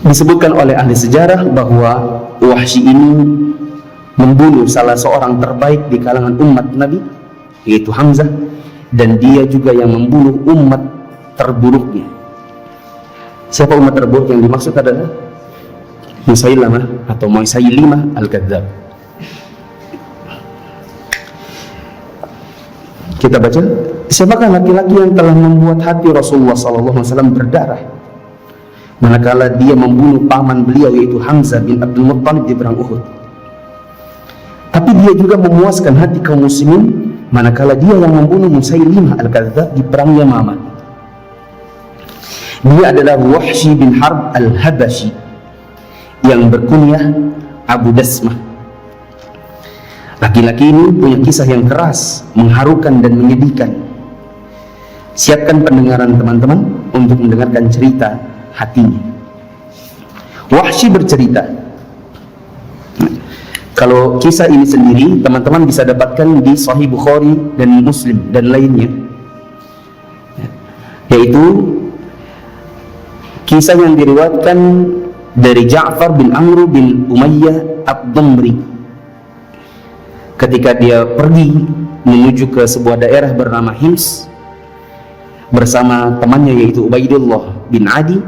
Disebutkan oleh ahli sejarah bahwa Wahsy ini membunuh salah seorang terbaik di kalangan umat Nabi, yaitu Hamzah, dan dia juga yang membunuh umat terburuknya. Siapa umat terburuk yang dimaksud adalah Musailamah atau Musailimah al-Kadzdzab. Kita baca, siapakah laki-laki yang telah membuat hati Rasulullah SAW berdarah manakala dia membunuh paman beliau yaitu Hamzah bin Abdul Muttalib di perang Uhud. Tapi dia juga memuaskan hati kaum muslimin manakala dia yang membunuh Musailimah al-Kadzdzab di perang Yamamah. Dia adalah Wahsy bin Harb al-Habasyi yang berkunyah Abu Dasmah. Laki-laki ini punya kisah yang keras, mengharukan dan menyedihkan. Siapkan pendengaran teman-teman untuk mendengarkan cerita hatinya. Wahsy bercerita. Kalau kisah ini sendiri teman-teman bisa dapatkan di Sahih Bukhari dan Muslim dan lainnya, yaitu kisah yang diriwayatkan dari Ja'far bin Amr bin Umayyah ad-Damri ketika dia pergi menuju ke sebuah daerah bernama Hims bersama temannya yaitu Ubaidullah bin Adi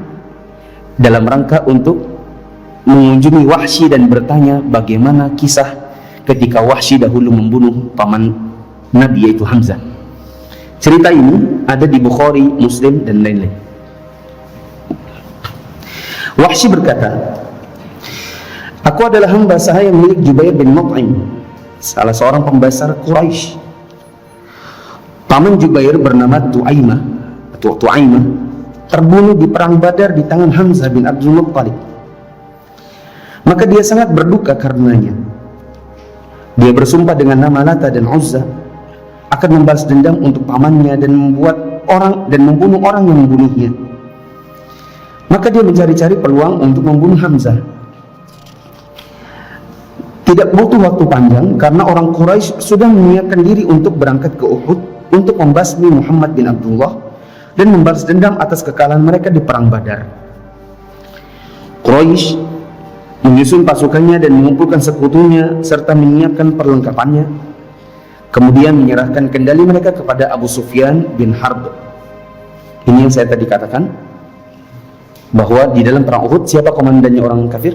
dalam rangka untuk mengunjungi Wahsy dan bertanya bagaimana kisah ketika Wahsy dahulu membunuh paman Nabi yaitu Hamzah. Cerita ini ada di Bukhari, Muslim dan lain-lain. Wahsy berkata, aku adalah hamba sahaya milik Jubair bin Mut'im, salah seorang pembesar Quraisy. Paman Jubair bernama Tu'aimah atau Tu'aimah terbunuh di perang Badar di tangan Hamzah bin Abdul Muttalib. Maka dia sangat berduka karenanya. Dia bersumpah dengan nama Lata dan Uzza akan membalas dendam untuk pamannya dan membunuh orang yang membunuhnya. Maka dia mencari-cari peluang untuk membunuh Hamzah. Tidak butuh waktu panjang karena orang Quraisy sudah menyiapkan diri untuk berangkat ke Uhud untuk membasmi Muhammad bin Abdullah dan membalas dendam atas kekalahan mereka di perang Badar. Quraisy menyusun pasukannya dan mengumpulkan sekutunya serta menyiapkan perlengkapannya, kemudian menyerahkan kendali mereka kepada Abu Sufyan bin Harb. Ini yang saya tadi katakan, bahwa di dalam perang Uhud siapa komandannya orang kafir?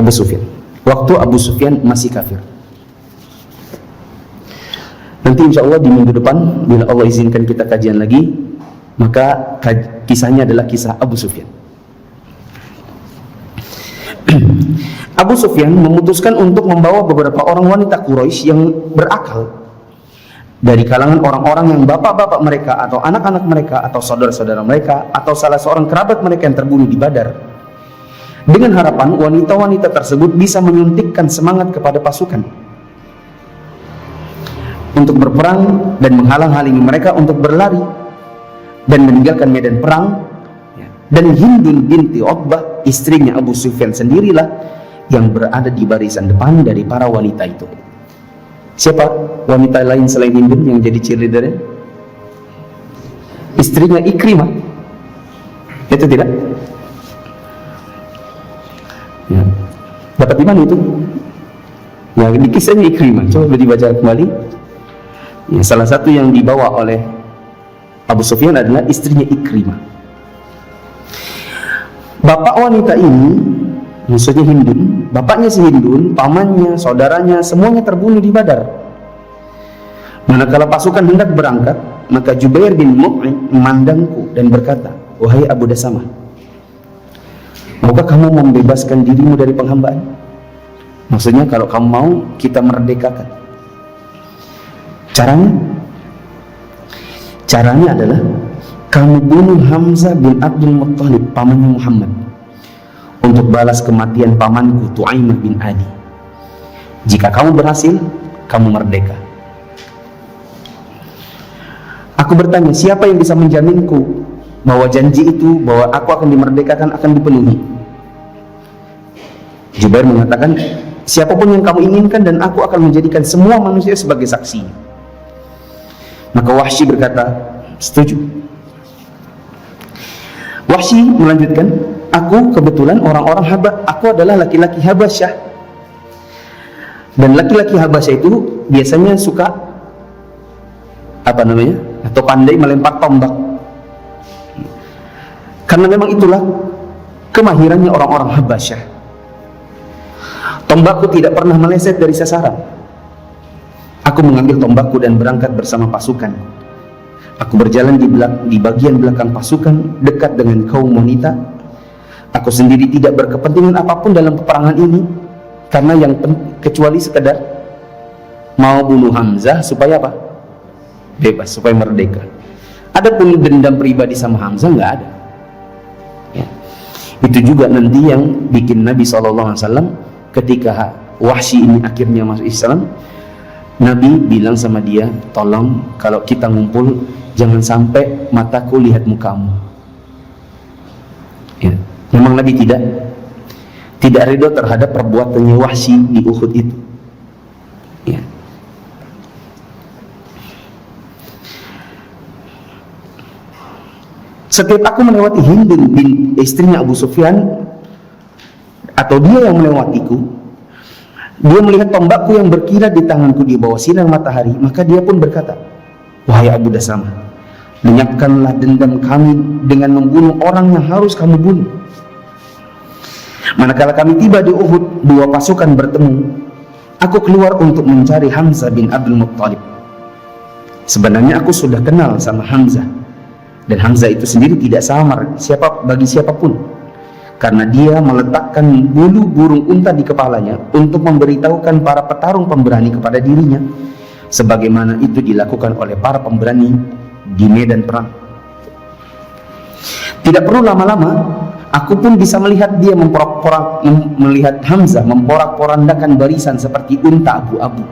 Abu Sufyan. Waktu Abu Sufyan masih kafir. Nanti insya Allah di minggu depan bila Allah izinkan kita kajian lagi, maka kisahnya adalah kisah Abu Sufyan. Abu Sufyan memutuskan untuk membawa beberapa orang wanita Quraisy yang berakal dari kalangan orang-orang yang bapak-bapak mereka atau anak-anak mereka atau saudara-saudara mereka atau salah seorang kerabat mereka yang terbunuh di Badar, dengan harapan wanita-wanita tersebut bisa menyuntikkan semangat kepada pasukan untuk berperang dan menghalang-halangi mereka untuk berlari dan meninggalkan medan perang. Dan Hindun binti Utbah, istrinya Abu Sufyan sendirilah yang berada di barisan depan dari para wanita itu. Siapa wanita lain selain Hindun yang jadi cheerleader? Istrinya Ikrimah. Itu tidak? Ya. Dapat di mana itu? Ya, di kisahnya Ikrimah. Coba dibaca kembali. Ya, salah satu yang dibawa oleh Abu Sufyan adalah istrinya Ikrimah. Bapak wanita ini, maksudnya Hindun, bapaknya si Hindun, pamannya, saudaranya, semuanya terbunuh di Badar. Manakala pasukan hendak berangkat, maka Jubair bin Mut'im memandangku dan berkata, wahai Abu Dasamah, maukah kamu membebaskan dirimu dari penghambaan? Maksudnya kalau kamu mau, kita merdekakan. Caranya adalah kamu bunuh Hamzah bin Abdul Muttalib, pamannya Muhammad, untuk balas kematian pamanku Tu'aimah bin Adi. Jika kamu berhasil, kamu merdeka. Aku bertanya, siapa yang bisa menjaminku bahwa janji itu, bahwa aku akan dimerdekakan, akan dipenuhi? Jubair mengatakan, siapapun yang kamu inginkan dan aku akan menjadikan semua manusia sebagai saksi. Maka Wahsy berkata, setuju. Wahsy melanjutkan, aku kebetulan aku adalah laki-laki Habasyah, dan laki-laki Habasyah itu biasanya suka atau pandai melempar tombak, karena memang itulah kemahirannya orang-orang Habasyah. Tombakku tidak pernah meleset dari sasaran. Aku mengambil tombakku dan berangkat bersama pasukan. Aku berjalan di bagian belakang pasukan, dekat dengan kaum wanita. Aku sendiri tidak berkepentingan apapun dalam peperangan ini, karena kecuali sekedar mau bunuh Hamzah supaya apa? Bebas, supaya merdeka. Adapun dendam pribadi sama Hamzah nggak ada. Ya. Itu juga nanti yang bikin Nabi SAW ketika Wahsy ini akhirnya masuk Islam, Nabi bilang sama dia, tolong kalau kita ngumpul jangan sampai mataku lihat mukamu. Ya. Memang Nabi tidak ridho terhadap perbuatannya Wahsy di Uhud itu. Ya. Setiap aku melewati Hind bin istrinya Abu Sufyan, atau dia yang melewatiku, dia melihat tombakku yang berkilat di tanganku di bawah sinar matahari, maka dia pun berkata, wahai Abu Dasama, lenyapkanlah dendam kami dengan membunuh orang yang harus kamu bunuh. Manakala kami tiba di Uhud, dua pasukan bertemu. Aku keluar untuk mencari Hamzah bin Abdul Muttalib. Sebenarnya aku sudah kenal sama Hamzah, dan Hamzah itu sendiri tidak samar bagi siapapun, karena dia meletakkan bulu burung unta di kepalanya untuk memberitahukan para petarung pemberani kepada dirinya, sebagaimana itu dilakukan oleh para pemberani di medan perang. Tidak perlu lama-lama, aku pun bisa melihat dia melihat Hamzah memporak-porandakan barisan seperti unta abu-abu.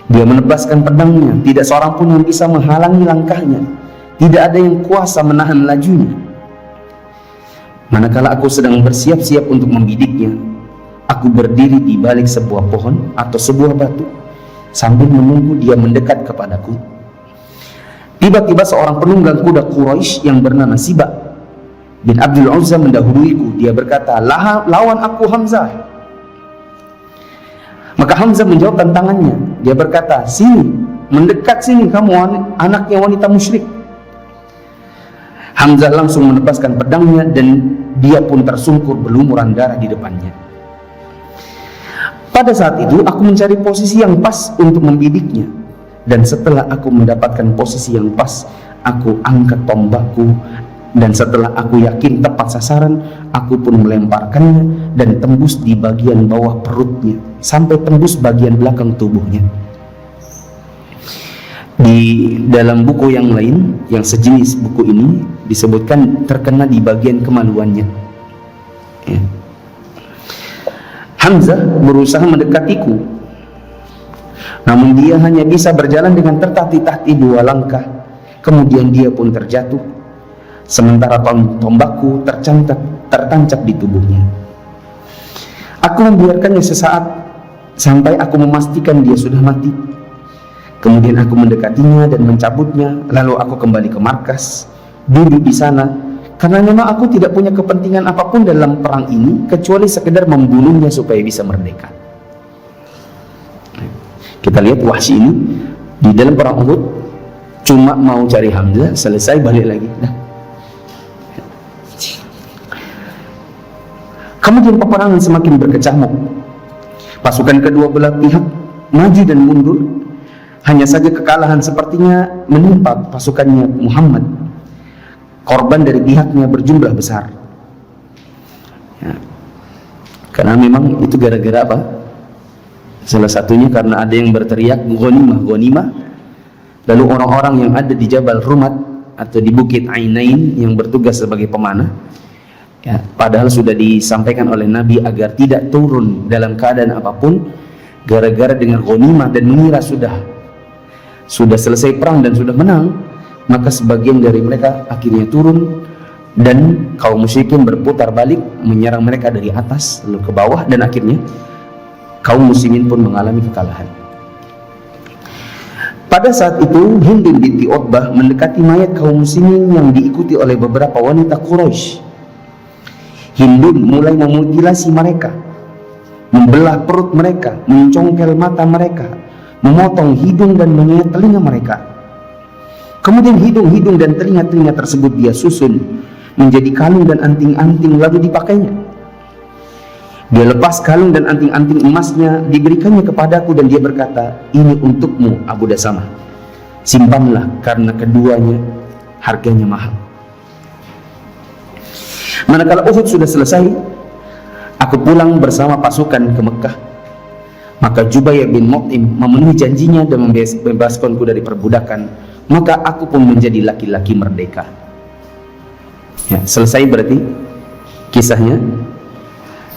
Dia menebaskan pedangnya, tidak seorang pun yang bisa menghalangi langkahnya, tidak ada yang kuasa menahan lajunya. Manakala aku sedang bersiap-siap untuk membidiknya, aku berdiri di balik sebuah pohon atau sebuah batu sambil menunggu dia mendekat kepadaku. Tiba-tiba seorang penunggang kuda Quraisy yang bernama Siba bin Abdul Uzza mendahuluiku. Dia berkata, lawan aku Hamzah. Maka Hamzah menjawab tantangannya. Dia berkata, sini, mendekat sini kamu anaknya wanita musyrik. Hamzah langsung menebaskan pedangnya dan dia pun tersungkur berlumuran darah di depannya. Pada saat itu aku mencari posisi yang pas untuk membidiknya, dan setelah aku mendapatkan posisi yang pas, aku angkat tombakku, dan setelah aku yakin tepat sasaran, aku pun melemparkannya dan tembus di bagian bawah perutnya sampai tembus bagian belakang tubuhnya. Di dalam buku yang lain yang sejenis buku ini disebutkan terkena di bagian kemaluannya. Ya. Hamzah berusaha mendekatiku, namun dia hanya bisa berjalan dengan tertatih-tatih 2 langkah. Kemudian dia pun terjatuh, sementara tombakku tertancap di tubuhnya. Aku membiarkannya sesaat sampai aku memastikan dia sudah mati. Kemudian aku mendekatinya dan mencabutnya, lalu aku kembali ke markas, duduk di sana, karena memang aku tidak punya kepentingan apapun dalam perang ini kecuali sekedar membunuhnya supaya bisa merdeka. Kita lihat Wahsy ini di dalam perang Uhud cuma mau cari Hamzah, selesai balik lagi. Kemudian peperangan semakin berkecamuk. Pasukan kedua belah pihak maju dan mundur. Hanya saja kekalahan sepertinya menimpa pasukannya Muhammad. Korban dari pihaknya berjumlah besar. Ya. Karena memang itu gara-gara apa? Salah satunya karena ada yang berteriak ghanimah, ghanimah. Lalu orang-orang yang ada di Jabal Rumat atau di Bukit Ainain yang bertugas sebagai pemanah, ya, padahal sudah disampaikan oleh Nabi agar tidak turun dalam keadaan apapun, gara-gara dengan ghanimah dan mengira sudah selesai perang dan sudah menang, maka sebagian dari mereka akhirnya turun dan kaum musyrikin berputar balik menyerang mereka dari atas lalu ke bawah, dan akhirnya kaum muslimin pun mengalami kekalahan. Pada saat itu Hind binti Utbah mendekati mayat kaum muslimin yang diikuti oleh beberapa wanita Quraisy. Hindun mulai memutilasi mereka, membelah perut mereka, mencongkel mata mereka, memotong hidung dan menyayat telinga mereka. Kemudian hidung-hidung dan telinga-telinga tersebut dia susun menjadi kalung dan anting-anting lalu dipakainya. Dia lepas kalung dan anting-anting emasnya, diberikannya kepadaku dan dia berkata, ini untukmu Abu Dasamah, simpanlah karena keduanya harganya mahal. Manakala Uhud sudah selesai, aku pulang bersama pasukan ke Mekah. Maka Jubair bin Mut'im memenuhi janjinya dan membebaskanku dari perbudakan. Maka aku pun menjadi laki-laki merdeka. Ya, selesai berarti kisahnya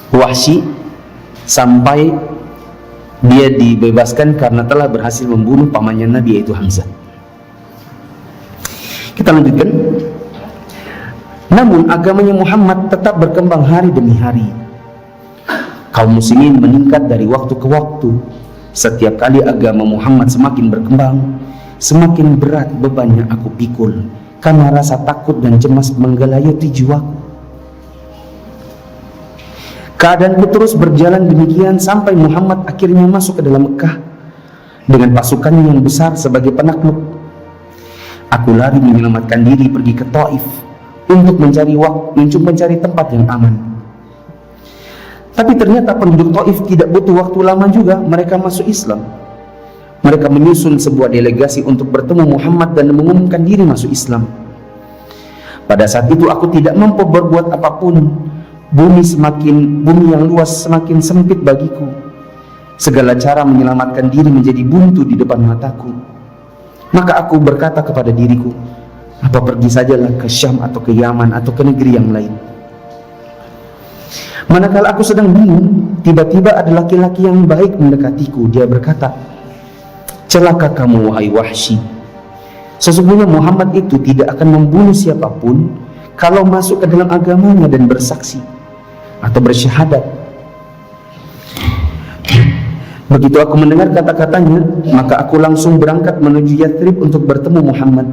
Wahsy sampai dia dibebaskan karena telah berhasil membunuh pamannya Nabi, yaitu Hamzah. Kita lanjutkan. Namun agamanya Muhammad tetap berkembang hari demi hari. Kaum muslimin meningkat dari waktu ke waktu. Setiap kali agama Muhammad semakin berkembang, semakin berat bebannya aku pikul, karena rasa takut dan cemas menggelayuti jiwaku. Keadaanku terus berjalan demikian sampai Muhammad akhirnya masuk ke dalam Mekah dengan pasukannya yang besar sebagai penakluk. Aku lari menyelamatkan diri pergi ke Taif untuk mencari tempat yang aman. Tapi ternyata penduduk Taif tidak butuh waktu lama juga, mereka masuk Islam. Mereka menyusun sebuah delegasi untuk bertemu Muhammad dan mengumumkan diri masuk Islam. Pada saat itu aku tidak mampu berbuat apapun. Bumi yang luas semakin sempit bagiku. Segala cara menyelamatkan diri menjadi buntu di depan mataku. Maka aku berkata kepada diriku, apa pergi sajalah ke Syam atau ke Yaman atau ke negeri yang lain. Manakala aku sedang bingung, tiba-tiba ada laki-laki yang baik mendekatiku. Dia berkata, celaka kamu wahai Wahsy. Sesungguhnya Muhammad itu tidak akan membunuh siapapun kalau masuk ke dalam agamanya dan bersaksi atau bersyahadat. Begitu aku mendengar kata-katanya, maka aku langsung berangkat menuju Yathrib untuk bertemu Muhammad.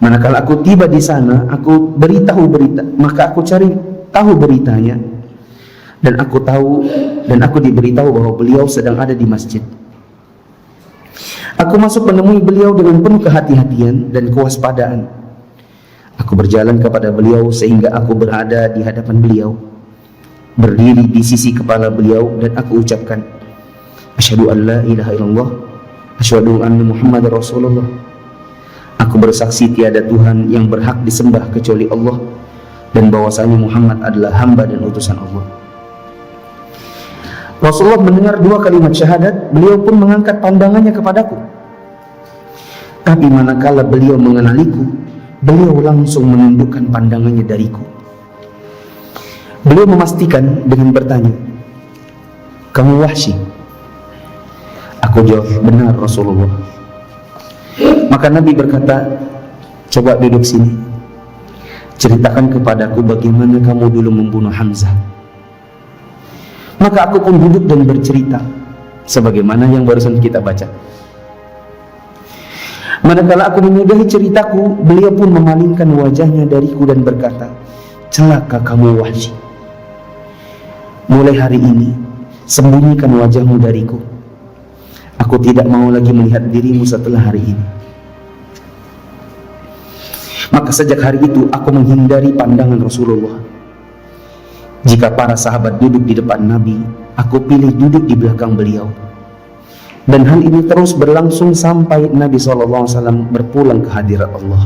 Manakala aku tiba di sana, aku maka aku cari tahu beritanya, dan aku diberitahu bahwa beliau sedang ada di masjid. Aku masuk menemui beliau dengan penuh kehati-hatian dan kewaspadaan. Aku berjalan kepada beliau sehingga aku berada di hadapan beliau, berdiri di sisi kepala beliau, dan aku ucapkan, asyhadu an la ilaha illallah, asyhadu anna Muhammadar Rasulullah. Aku bersaksi tiada Tuhan yang berhak disembah kecuali Allah, dan bahwasanya Muhammad adalah hamba dan utusan Allah. Rasulullah mendengar dua kalimat syahadat, beliau pun mengangkat pandangannya kepadaku. Tapi manakala beliau mengenaliku, beliau langsung menundukkan pandangannya dariku. Beliau memastikan dengan bertanya, kamu Wahsy? Aku jawab, benar Rasulullah. Maka Nabi berkata, coba duduk sini, ceritakan kepadaku bagaimana kamu dulu membunuh Hamzah. Maka aku pun duduk dan bercerita sebagaimana yang barusan kita baca. Manakala aku menyudahi ceritaku, beliau pun memalingkan wajahnya dariku dan berkata, celaka kamu Wahsy. Mulai hari ini sembunyikan wajahmu dariku. Aku tidak mau lagi melihat dirimu setelah hari ini. Maka sejak hari itu aku menghindari pandangan Rasulullah. Jika para sahabat duduk di depan Nabi, aku pilih duduk di belakang beliau. Dan hal ini terus berlangsung sampai Nabi SAW berpulang ke hadirat Allah.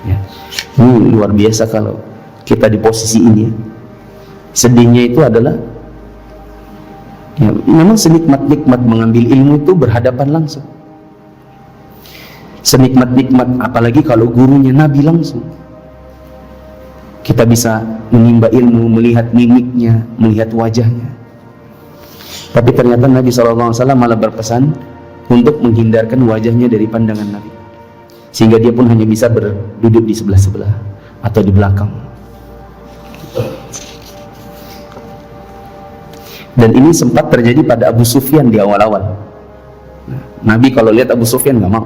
Ya. Ini luar biasa kalau kita di posisi ini. Sedihnya itu adalah, ya, memang senikmat-nikmat mengambil ilmu itu berhadapan langsung. Senikmat-nikmat apalagi kalau gurunya Nabi langsung. Kita bisa menimba ilmu, melihat mimiknya, melihat wajahnya. Tapi ternyata Nabi SAW malah berpesan untuk menghindarkan wajahnya dari pandangan Nabi, sehingga dia pun hanya bisa berduduk di sebelah-sebelah atau di belakang. Dan ini sempat terjadi pada Abu Sufyan di awal-awal. Nabi kalau lihat Abu Sufyan nggak mau,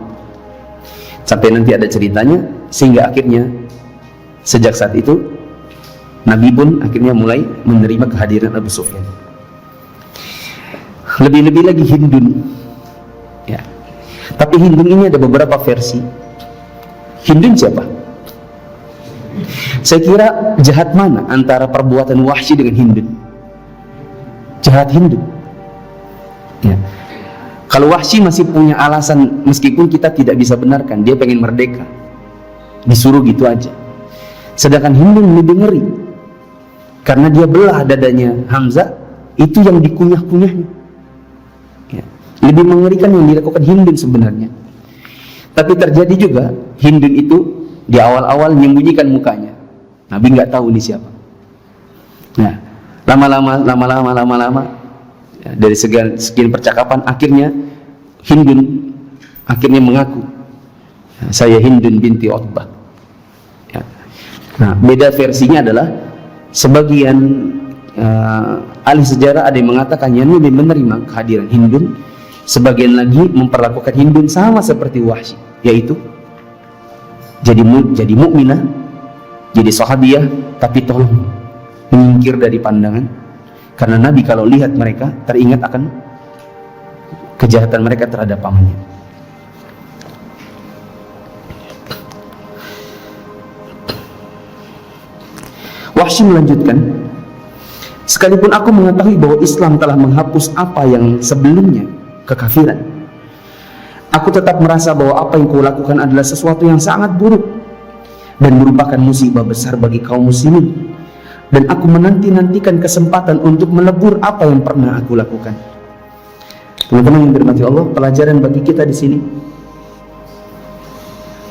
sampai nanti ada ceritanya, sehingga akhirnya sejak saat itu Nabi pun akhirnya mulai menerima kehadiran Abu Sufyan. Lebih-lebih lagi Hindun, ya. Tapi Hindun ini ada beberapa versi. Hindun siapa? Saya kira jahat mana antara perbuatan Wahsy dengan Hindun? Jahat Hindun, ya. Kalau Wahsy masih punya alasan, meskipun kita tidak bisa benarkan, dia pengen merdeka, disuruh gitu aja. Sedangkan Hindun lebih ngeri, karena dia belah dadanya Hamzah, itu yang dikunyah-kunyahnya, ya. Lebih mengerikan yang dilakukan Hindun sebenarnya. Tapi terjadi juga Hindun itu di awal-awal menyembunyikan mukanya, Nabi nggak tahu ini siapa. Nah, lama-lama ya, dari sekian percakapan, akhirnya Hindun akhirnya mengaku, saya Hindun binti Utbah, ya. Nah, beda versinya adalah sebagian ahli sejarah ada yang mengatakan yang lebih menerima kehadiran Hindun, sebagian lagi memperlakukan Hindun sama seperti Wahsy, yaitu jadi mukminah, jadi sahabiah, tapi tolong menyingkir dari pandangan, karena Nabi kalau lihat mereka teringat akan kejahatan mereka terhadap pamannya. Wahsy melanjutkan, sekalipun aku mengetahui bahwa Islam telah menghapus apa yang sebelumnya, kekafiran, aku tetap merasa bahwa apa yang kulakukan adalah sesuatu yang sangat buruk dan merupakan musibah besar bagi kaum muslimin, dan aku menanti-nantikan kesempatan untuk melebur apa yang pernah aku lakukan. Teman-teman yang dirahmati Allah, pelajaran bagi kita di sini,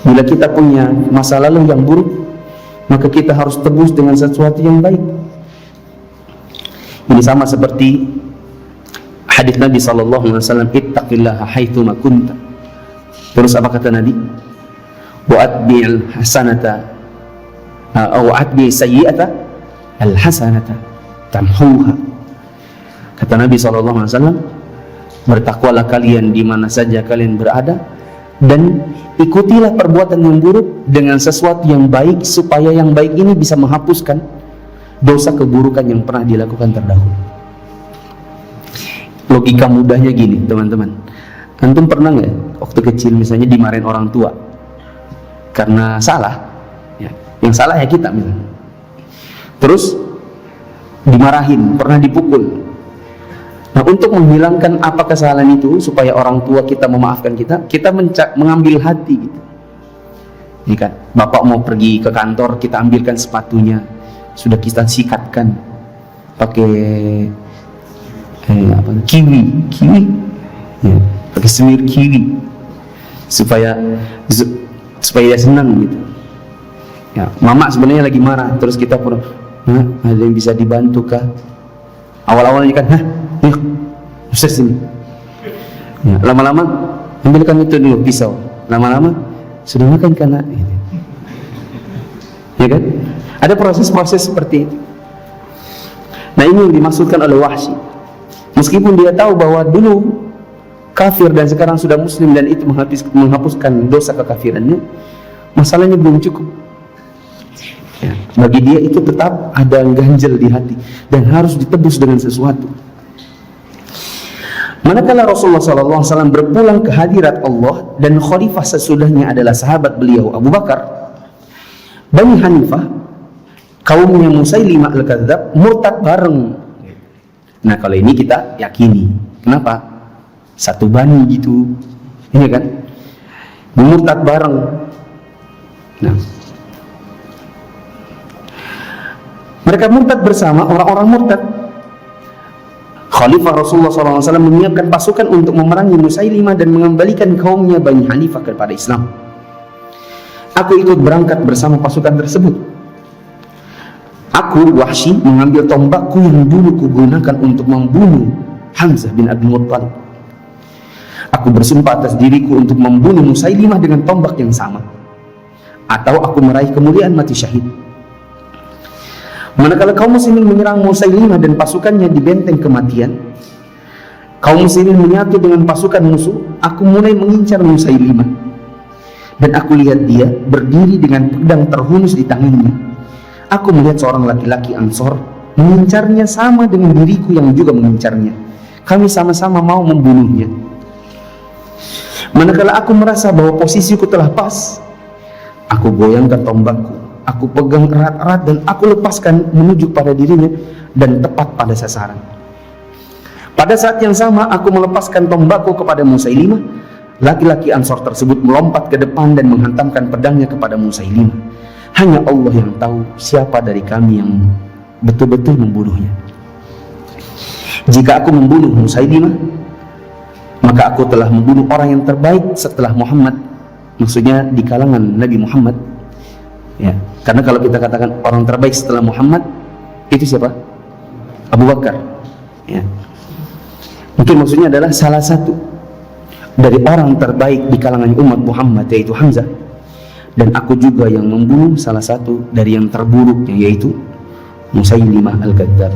bila kita punya masa lalu yang buruk, maka kita harus tebus dengan sesuatu yang baik. Ini sama seperti hadis Nabi SAW, ittaqillaha haitsuma kunta. Terus apa kata Nabi? Wa atbi'il hasanata wa atbi sayyi'ata al hasanata tamhuha. Kata Nabi SAW, bertakwalah kalian di mana saja kalian berada, dan ikutilah perbuatan yang buruk dengan sesuatu yang baik, supaya yang baik ini bisa menghapuskan dosa keburukan yang pernah dilakukan terdahulu. Logika mudahnya gini, teman-teman. Antum pernah nggak waktu kecil misalnya dimarahin orang tua karena salah, ya, yang salah ya kita misalnya, terus dimarahin, pernah dipukul. Nah, untuk menghilangkan apa kesalahan itu, supaya orang tua kita memaafkan kita, kita mengambil hati gitu. Ini kan, bapak mau pergi ke kantor, kita ambilkan sepatunya, sudah kita sikatkan pakai kiwi, ya, pakai semir kiwi, supaya dia senang gitu. Ya, mama sebenarnya lagi marah, terus kita pun, ada yang bisa dibantu kah? Awal-awalnya kan, yuk, usir sini. Ya, lama-lama ambilkan itu dulu, pisau. Lama-lama sudah makan kan, gitu. Ya kan? Ada proses-proses seperti itu. Nah, ini yang dimaksudkan oleh Wahsy. Meskipun dia tahu bahwa dulu kafir dan sekarang sudah muslim, dan itu menghapuskan dosa kekafirannya, masalahnya belum cukup. Ya, bagi dia itu tetap ada ganjel di hati dan harus ditebus dengan sesuatu. Manakala Rasulullah SAW berpulang ke hadirat Allah dan khalifah sesudahnya adalah sahabat beliau Abu Bakar, Bani Hanifah, kaumnya Musailimah al-Kadzdzab, murtad bareng. Nah, kalau ini kita yakini. Kenapa? Satu bani gitu, ini kan, murtad bareng. Nah, mereka murtad bersama, orang-orang murtad. Khalifah Rasulullah SAW menyiapkan pasukan untuk memerangi Musailimah dan mengembalikan kaumnya Bani Hanifah kepada Islam. Aku ikut berangkat bersama pasukan tersebut. Aku, Wahsy, mengambil tombakku yang dulu kugunakan untuk membunuh Hamzah bin Abdul Muttalib. Aku bersumpah atas diriku untuk membunuh Musailimah dengan tombak yang sama, atau aku meraih kemuliaan mati syahid. Manakala kaum muslimin menyerang Musailimah dan pasukannya di benteng kematian, kaum muslimin menyatu dengan pasukan musuh. Aku mulai mengincar Musailimah, dan aku lihat dia berdiri dengan pedang terhunus di tangannya. aku melihat seorang laki-laki Ansor mengincarnya sama dengan diriku yang juga mengincarnya. Kami sama-sama mau membunuhnya. Manakala aku merasa bahwa posisiku telah pas, aku goyangkan tombakku, aku pegang erat-erat dan aku lepaskan menuju pada dirinya dan tepat pada sasaran. Pada saat yang sama aku melepaskan tombakku kepada Musailimah. Laki-laki Ansor tersebut melompat ke depan dan menghantamkan pedangnya kepada Musailimah. Hanya Allah yang tahu siapa dari kami yang betul-betul membunuhnya. Jika aku membunuh Musailimah, maka aku telah membunuh orang yang terbaik setelah Muhammad. Maksudnya di kalangan Nabi Muhammad, ya. Karena kalau kita katakan orang terbaik setelah Muhammad, itu siapa? Abu Bakar, ya. Mungkin maksudnya adalah salah satu dari orang terbaik di kalangan umat Muhammad, yaitu Hamzah. Dan aku juga yang membunuh salah satu dari yang terburuk, yaitu Musailimah al-Kadzdzab.